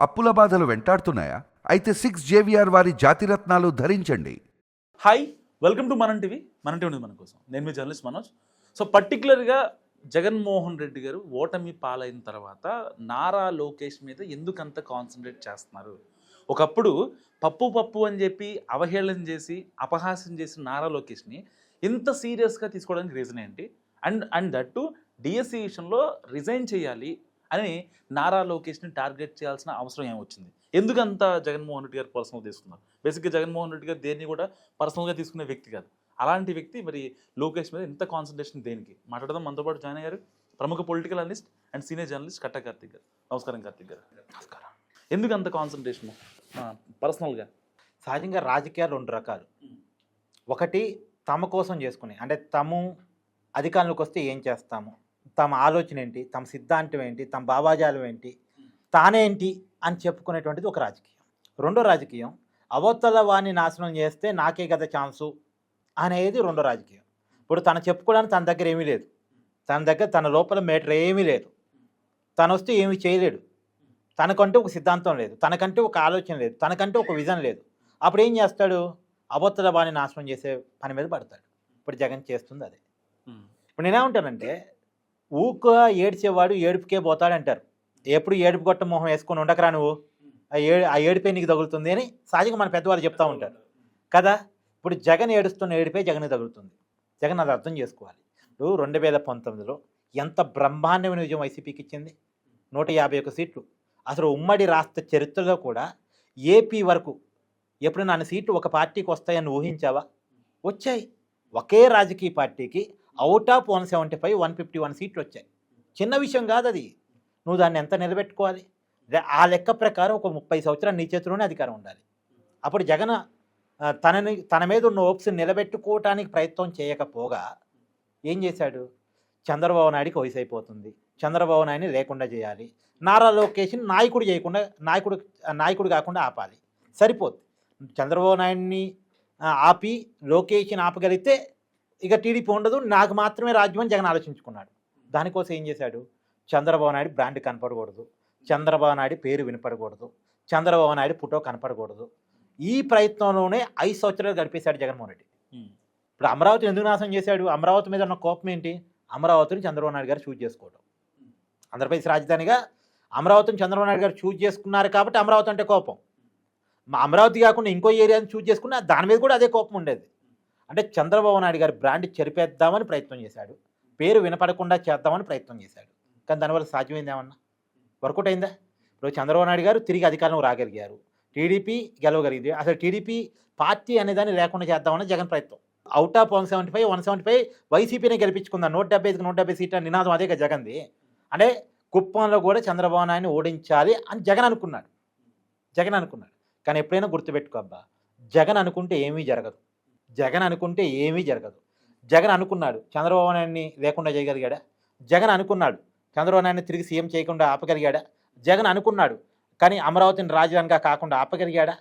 అప్పుల బాధలు వెంటాడుతున్నాయా? అయితే 6 JVR వారి జాతిరత్నాలు ధరించండి. హాయ్, వెల్కమ్ టు మనం టీవీ. మన టీవీ మన కోసం. నేను మీ జర్నలిస్ట్ మనోజ్. సో పర్టికులర్గా జగన్మోహన్ రెడ్డి గారు ఓటమి పాలైన తర్వాత నారా లోకేష్ మీద ఎందుకంత కాన్సన్ట్రేట్ చేస్తున్నారు? ఒకప్పుడు పప్పు అని చెప్పి అవహేళన చేసి అపహాస్యం చేసిన నారా లోకేష్ని ఇంత సీరియస్గా తీసుకోవడానికి రీజన్ ఏంటి? అండ్ దట్టు డిఎస్సి విషయంలో రిజైన్ చేయాలి అని నారా లోకేష్ని టార్గెట్ చేయాల్సిన అవసరం ఏమొచ్చింది? ఎందుకంత జగన్మోహన్ రెడ్డి గారు పర్సనల్గా తీసుకున్నారు? బేసిక్గా జగన్మోహన్ రెడ్డి గారు దేన్ని కూడా పర్సనల్గా తీసుకునే వ్యక్తి కాదు. అలాంటి వ్యక్తి మరి లోకేష్ మీద ఇంత కాన్సన్ట్రేషన్ దేనికి? మాట్లాడదాం. మనతో పాటు జాయిన్ అయ్యారు ప్రముఖ political analyst and senior journalist Katta Karthik గారు. నమస్కారం కార్తిక్ గారు. నమస్కారం. ఎందుకు అంత కాన్సన్ట్రేషన్ పర్సనల్గా? సహజంగా రాజకీయాలు రెండు రకాలు. ఒకటి తమ కోసం చేసుకుని, అంటే తాము అధికారంలోకి వస్తే ఏం చేస్తాము, తమ ఆలోచన ఏంటి, తమ సిద్ధాంతం ఏంటి, తమ భావాజాలం ఏంటి, తానేంటి అని చెప్పుకునేటువంటిది ఒక రాజకీయం. రెండో రాజకీయం అవతల వాణ్ణి నాశనం చేస్తే నాకే కదా ఛాన్సు అనేది రెండో రాజకీయం. ఇప్పుడు తను చెప్పుకోవడానికి తన దగ్గర ఏమీ లేదు, తన లోపల మేటర్ ఏమీ లేదు, తను వస్తే ఏమీ చేయలేడు, తనకంటూ ఒక సిద్ధాంతం లేదు, తనకంటూ ఒక ఆలోచన లేదు, తనకంటూ ఒక విజన్ లేదు. అప్పుడు ఏం చేస్తాడు? అవతల వాణ్ణి నాశనం చేసే పని మీద పడతాడు. ఇప్పుడు జగన్ చేస్తుంది అదే. ఇప్పుడు నేనేమంటానంటే, ఊక ఏడ్చేవాడు ఏడుపుకే పోతాడంటారు. ఎప్పుడు ఏడుపు గొట్ట మొహం వేసుకొని ఉండకరా నువ్వు, ఆ ఏడుపే నీకు తగులుతుంది అని సహజంగా మన పెద్దవాళ్ళు చెప్తూ ఉంటారు కదా. ఇప్పుడు జగన్ ఏడుస్తున్న ఏడిపే జగన్ తగులుతుంది. జగన్ అది అర్థం చేసుకోవాలి. ఇప్పుడు 2019లో ఎంత బ్రహ్మాండమైన విజయం వైసీపీకి ఇచ్చింది, 151 సీట్లు. అసలు ఉమ్మడి రాష్ట్ర చరిత్రలో కూడా ఏపీ వరకు ఎప్పుడు నాన్న సీట్లు ఒక పార్టీకి వస్తాయని ఊహించావా? వచ్చాయి. ఒకే రాజకీయ పార్టీకి అవుట్ ఆఫ్ 175, 151 సీట్లు వచ్చాయి. చిన్న విషయం కాదు అది. నువ్వు దాన్ని ఎంత నిలబెట్టుకోవాలి? ఆ లెక్క ప్రకారం ఒక 30 సంవత్సరాలు నీ చేతిలోనే అధికారం ఉండాలి. అప్పుడు జగన్ తన మీద ఉన్న ఓప్స్ని నిలబెట్టుకోవటానికి ప్రయత్నం చేయకపోగా ఏం చేశాడు? చంద్రబాబు నాయుడికి వయసు అయిపోతుంది, చంద్రబాబు నాయుడిని లేకుండా చేయాలి, నారా లోకేష్ని నాయకుడు కాకుండా ఆపాలి, సరిపోద్ది. చంద్రబాబు నాయుడిని ఆపి లోకేష్ని ఆపగలిగితే ఇక టీడీపీ ఉండదు, నాకు మాత్రమే రాజ్యం అని జగన్ ఆలోచించుకున్నాడు. దానికోసం ఏం చేశాడు? చంద్రబాబు నాయుడు బ్రాండ్ కనపడకూడదు, చంద్రబాబు నాయుడు పేరు వినపడకూడదు, చంద్రబాబు నాయుడు ఫోటో కనపడకూడదు. ఈ ప్రయత్నంలోనే 5 సంవత్సరాలు గడిపేశాడు జగన్మోహన్ రెడ్డి. ఇప్పుడు అమరావతిని ఎందుకు నాశనం చేశాడు? అమరావతి మీద ఉన్న కోపం ఏంటి? అమరావతిని చంద్రబాబు నాయుడు గారు చూజ్ చేసుకోవడం. ఆంధ్రప్రదేశ్ రాజధానిగా అమరావతిని చంద్రబాబు నాయుడు గారు చూజ్ చేసుకున్నారు కాబట్టి అమరావతి అంటే కోపం. అమరావతి కాకుండా ఇంకో ఏరియాని చూజ్ చేసుకున్నా దాని మీద కూడా అదే కోపం ఉండేది. అంటే చంద్రబాబు నాయుడు గారి బ్రాండ్ చెరిపేద్దామని ప్రయత్నం చేశాడు, పేరు వినపడకుండా చేద్దామని ప్రయత్నం చేశాడు. కానీ దానివల్ల సాధ్యమైంది ఏమన్నా? వర్కౌట్ అయిందా? ఇప్పుడు చంద్రబాబు నాయుడు గారు తిరిగి అధికారంలో రాగలిగారు, టీడీపీ గెలవగలిగింది. అసలు టీడీపీ పార్టీ అనేదాన్ని లేకుండా చేద్దామని జగన్ ప్రయత్నం. అవుట్ ఆఫ్ 175 వైసీపీనే గెలిపించుకుందాం, 175కి 170 సీట్ల నినాదం అదే కదా జగన్ది. అంటే కుప్పంలో కూడా చంద్రబాబు నాయుడిని ఓడించాలి అని జగన్ అనుకున్నాడు. కానీ ఎప్పుడైనా గుర్తుపెట్టుకో అబ్బా, జగన్ అనుకుంటే ఏమీ జరగదు. జగన్ అనుకున్నాడు చంద్రబాబు నాయుడిని లేకుండా చేయగలిగాడా? జగన్ అనుకున్నాడు చంద్రబాబు నాయుడిని తిరిగి సీఎం చేయకుండా ఆపగలిగాడా? జగన్ అనుకున్నాడు కానీ అమరావతిని రాజధానిగా కాకుండా ఆపగలిగాడా?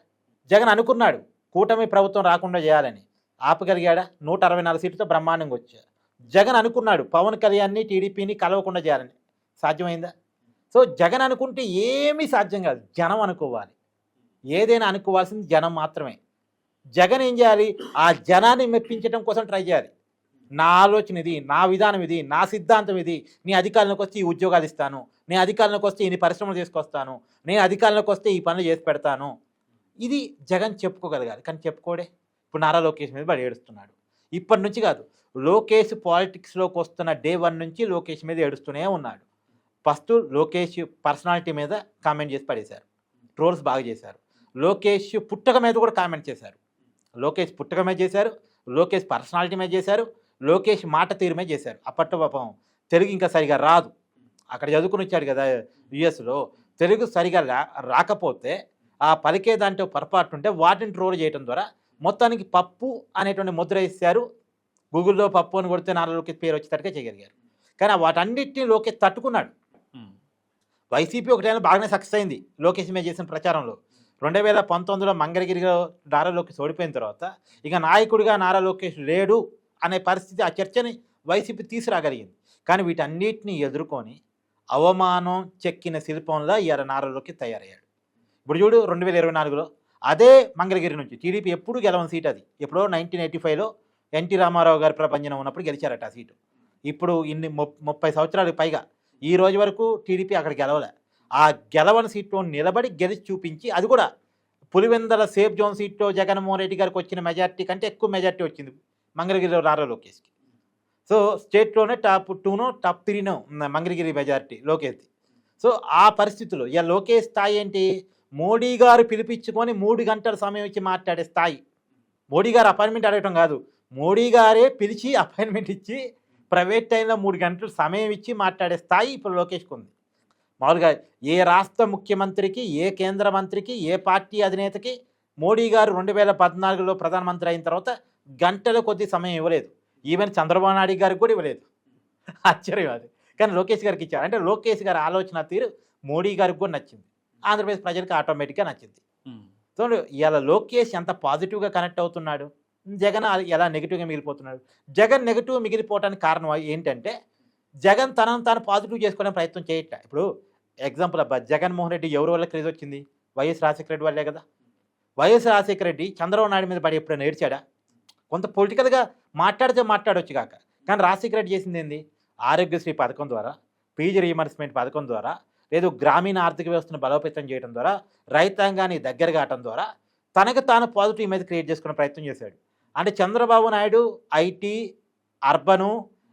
జగన్ అనుకున్నాడు కూటమి ప్రభుత్వం రాకుండా చేయాలని, ఆపగలిగాడా? 164 సీట్లతో బ్రహ్మాండంగా వచ్చాడు. జగన్ అనుకున్నాడు పవన్ కళ్యాణ్ని టీడీపీని కలవకుండా చేయాలని, సాధ్యమైందా? సో జగన్ అనుకుంటే ఏమీ సాధ్యం కాదు, జనం అనుకోవాలి. ఏదైనా అనుకోవాల్సింది జనం మాత్రమే. జగన్ ఏం చేయాలి? ఆ జనాన్ని మెప్పించడం కోసం ట్రై చేయాలి. నా ఆలోచన ఇది, నా విధానం ఇది, నా సిద్ధాంతం ఇది, నీ అధికారంలోకి వస్తే ఈ ఉద్యోగాలు ఇస్తాను, నేను అధికారంలోకి వస్తే ఇన్ని పరిశ్రమలు తీసుకొస్తాను, నేను అధికారంలోకి వస్తే ఈ పనులు చేసి పెడతాను, ఇది జగన్ చెప్పుకోగలగాలి. కానీ చెప్పుకోడే. ఇప్పుడు నారా లోకేష్ మీద వాడు ఏడుస్తున్నాడు. ఇప్పటి నుంచి కాదు, లోకేష్ పాలిటిక్స్లోకి వస్తున్న డే 1 నుంచి లోకేష్ మీద ఏడుస్తూనే ఉన్నాడు. ఫస్ట్ లోకేష్ పర్సనాలిటీ మీద కామెంట్ చేసి పడేశారు, ట్రోల్స్ బాగా చేశారు. లోకేష్ పుట్టక మీద కూడా కామెంట్ చేశారు. లోకేష్ పుట్టక మీద చేశారు, లోకేష్ పర్సనాలిటీ మీద చేశారు, లోకేష్ మాట తీరు మీద చేశారు. అప్పట్లో పాపం తెలుగు ఇంకా సరిగా రాదు, అక్కడ చదువుకుని వచ్చాడు కదా యుఎస్లో, తెలుగు సరిగా రాకపోతే ఆ పలికే దాంట్లో పొరపాటు ఉంటే వాటిని ట్రోల్ చేయడం ద్వారా మొత్తానికి పప్పు అనేటువంటి ముద్ర ఇస్తారు. గూగుల్లో పప్పు అని కొడితే నారా లోకేష్ పేరు వచ్చేటట్టుగా చేయగలిగారు. కానీ వాటన్నిటిని లోకేష్ తట్టుకున్నాడు. వైసీపీ ఒకటైనా బాగానే సక్సెస్ అయింది లోకేష్ మీద చేసిన ప్రచారంలో. 2019లో మంగళగిరిలో నారా లోకేష్ ఓడిపోయిన తర్వాత ఇక నాయకుడిగా నారా లోకేష్ లేడు అనే పరిస్థితి, ఆ చర్చని వైసీపీ తీసుకురాగలిగింది. కానీ వీటన్నిటిని ఎదుర్కొని అవమానం చెక్కిన శిల్పంలో ఇవాళ నారా లోకేష్ తయారయ్యాడు. ఇప్పుడు చూడు 2024లో అదే మంగళగిరి నుంచి టీడీపీ ఎప్పుడు గెలవని సీట్ అది. ఎప్పుడో 1985లో ఎన్టీ రామారావు గారి ప్రభంజనం ఉన్నప్పుడు గెలిచారట ఆ సీటు. ఇప్పుడు ఇన్ని 30 సంవత్సరాలకు పైగా ఈ రోజు వరకు టీడీపీ అక్కడ గెలవలే. ఆ గెలవని సీట్లో నిలబడి గెలిచి చూపించి, అది కూడా పులివెందల సేఫ్ జోన్ సీట్లో జగన్మోహన్ రెడ్డి గారికి వచ్చిన మెజార్టీ కంటే ఎక్కువ మెజార్టీ వచ్చింది మంగళగిరిలో నారా లోకేష్కి. సో స్టేట్లోనే టాప్ 2నో టాప్ 3నో మంగళగిరి మెజార్టీ లోకేష్ది. సో ఆ పరిస్థితుల్లో ఇక లోకేష్ స్థాయి ఏంటి, మోడీ గారు పిలిపించుకొని 3 గంటల సమయం ఇచ్చి మాట్లాడే స్థాయి. మోడీ గారు అపాయింట్మెంట్ అడగటం కాదు, మోడీ గారే పిలిచి అపాయింట్మెంట్ ఇచ్చి ప్రైవేట్ టైంలో 3 గంటలు సమయం ఇచ్చి మాట్లాడే స్థాయి ఇప్పుడు లోకేష్కి ఉంది. మామూలుగా ఏ రాష్ట్ర ముఖ్యమంత్రికి, ఏ కేంద్ర మంత్రికి, ఏ పార్టీ అధినేతకి మోడీ గారు 2014లో ప్రధానమంత్రి అయిన తర్వాత గంటల కొద్ది సమయం ఇవ్వలేదు. ఈవెన్ చంద్రబాబు నాయుడు గారికి కూడా ఇవ్వలేదు. ఆశ్చర్యం అది. కానీ లోకేష్ గారికి ఇచ్చారు. అంటే లోకేష్ గారి ఆలోచన తీరు మోడీ గారికి కూడా నచ్చింది, ఆంధ్రప్రదేశ్ ప్రజలకు ఆటోమేటిక్గా నచ్చింది. సో ఇలా లోకేష్ ఎంత పాజిటివ్గా కనెక్ట్ అవుతున్నాడు, జగన్ ఎలా నెగిటివ్గా మిగిలిపోతున్నాడు. జగన్ నెగిటివ్ మిగిలిపోవడానికి కారణం ఏంటంటే జగన్ తనను తాను పాజిటివ్ చేసుకునే ప్రయత్నం చేయట్లే. ఇప్పుడు ఎగ్జాంపుల్ అబ్బా, జగన్మోహన్ రెడ్డి ఎవరి వల్ల క్రేజ్ వచ్చింది, వైఎస్ రాజశేఖర రెడ్డి వల్లే కదా. వైఎస్ రాజశేఖర రెడ్డి చంద్రబాబు నాయుడు మీద పడి ఎప్పుడైనా ఏడ్చాడా? కొంత పొలిటికల్గా మాట్లాడితే మాట్లాడవచ్చు కాక, కానీ రాజశేఖర రెడ్డి చేసింది ఏంది, ఆరోగ్యశ్రీ పథకం ద్వారా, పీజీ రీఎంబర్స్మెంట్ పథకం ద్వారా, లేదు గ్రామీణ ఆర్థిక వ్యవస్థను బలోపేతం చేయడం ద్వారా, రైతాంగాన్ని దగ్గర కావడం ద్వారా తనకు తాను పాజిటివ్ ఇమేజ్ క్రియేట్ చేసుకునే ప్రయత్నం చేశాడు. అంటే చంద్రబాబు నాయుడు ఐటీ అర్బను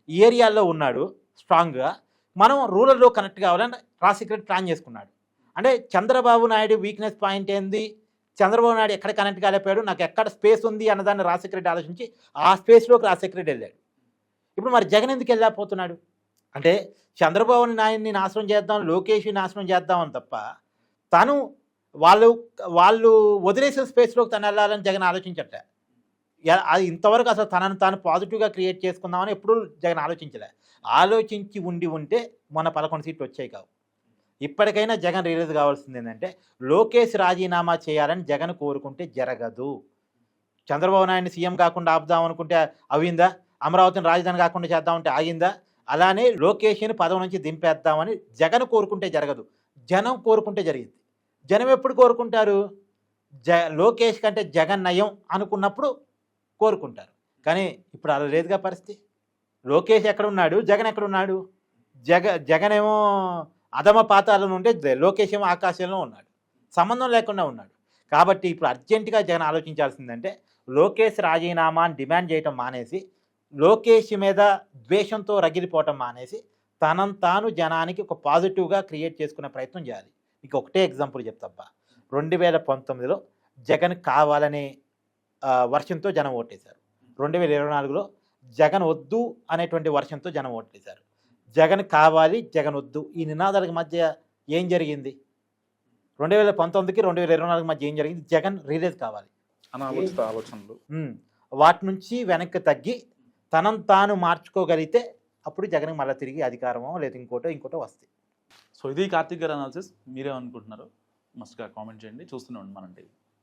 ఈ ఏరియాల్లో ఉన్నాడు స్ట్రాంగ్గా, మనం రూరల్లో కనెక్ట్ కావాలని రాజశేఖర రెడ్డి ప్లాన్ చేసుకున్నాడు. అంటే చంద్రబాబు నాయుడు వీక్నెస్ పాయింట్ ఏంది, చంద్రబాబు నాయుడు ఎక్కడ కనెక్ట్ కాలేకపోయాడు, నాకు ఎక్కడ స్పేస్ ఉంది అన్నదాన్ని రాజశేఖర రెడ్డి ఆలోచించి ఆ స్పేస్లోకి రాజశేఖర రెడ్డి వెళ్ళాడు. ఇప్పుడు మరి జగన్ ఎందుకు వెళ్ళకపోతున్నాడు అంటే చంద్రబాబు నాయుడిని నాశనం చేద్దాం, లోకేష్ని నాశనం చేద్దామని తప్ప తను వాళ్ళు వదిలేసిన స్పేస్లోకి తను వెళ్ళాలని జగన్ ఆలోచించట. అది ఇంతవరకు అసలు తనను తాను పాజిటివ్గా క్రియేట్ చేసుకుందామని ఎప్పుడూ జగన్ ఆలోచించలే. ఆలోచించి ఉంటే మన 11 సీట్లు వచ్చాయి కావు. ఇప్పటికైనా జగన్ రియలైజ్ కావాల్సింది ఏంటంటే లోకేష్ రాజీనామా చేయాలని జగన్ కోరుకుంటే జరగదు. చంద్రబాబు నాయుడిని సీఎం కాకుండా ఆపుదాం అనుకుంటే అవిందా, అమరావతిని రాజధాని కాకుండా చేద్దామంటే ఆగిందా, అలానే లోకేష్ని పదవి నుంచి దింపేద్దామని జగన్ కోరుకుంటే జరగదు, జనం కోరుకుంటే జరిగింది. జనం ఎప్పుడు కోరుకుంటారు, లోకేష్ కంటే జగన్ నయం అనుకున్నప్పుడు కోరుకుంటారు. కానీ ఇప్పుడు అలా లేదుగా పరిస్థితి. లోకేష్ ఎక్కడున్నాడు, జగన్ ఎక్కడున్నాడు, జగన్ ఏమో అధమ పాతాళం ఉంటే లోకేష్ ఏమో ఆకాశంలో ఉన్నాడు, సంబంధం లేకుండా ఉన్నాడు. కాబట్టి ఇప్పుడు అర్జెంటుగా జగన్ ఆలోచించాల్సిందంటే లోకేష్ రాజీనామాని డిమాండ్ చేయటం మానేసి, లోకేష్ మీద ద్వేషంతో రగిలిపోవటం మానేసి తనను తాను జనానికి ఒక పాజిటివ్గా క్రియేట్ చేసుకునే ప్రయత్నం చేయాలి. ఇక ఒకటే ఎగ్జాంపుల్ చెప్తాబ్బా, 2019లో జగన్ కావాలనే వర్షంతో జనం ఓటేశారు. 2024లో జగన్ వద్దు అనేటువంటి వర్షంతో జనం ఓటేశారు. జగన్ కావాలి, జగన్ వద్దు, ఈ నినాదాలకు మధ్య ఏం జరిగింది, 2019కి 2024 మధ్య ఏం జరిగింది, జగన్ రిలీజ్ కావాలి, అనాలోచిత ఆలోచనలు వాటి నుంచి వెనక్కి తగ్గి తనను తాను మార్చుకోగలిగితే అప్పుడు జగన్ మళ్ళీ తిరిగి అధికారమో లేదా ఇంకోటో వస్తాయి. సో ఇది కార్తీక్ గారు అనాలిసిస్. మీరేమనుకుంటున్నారో మస్ట్గా కామెంట్ చేయండి. చూస్తూనే ఉండండి మనం టీవీ.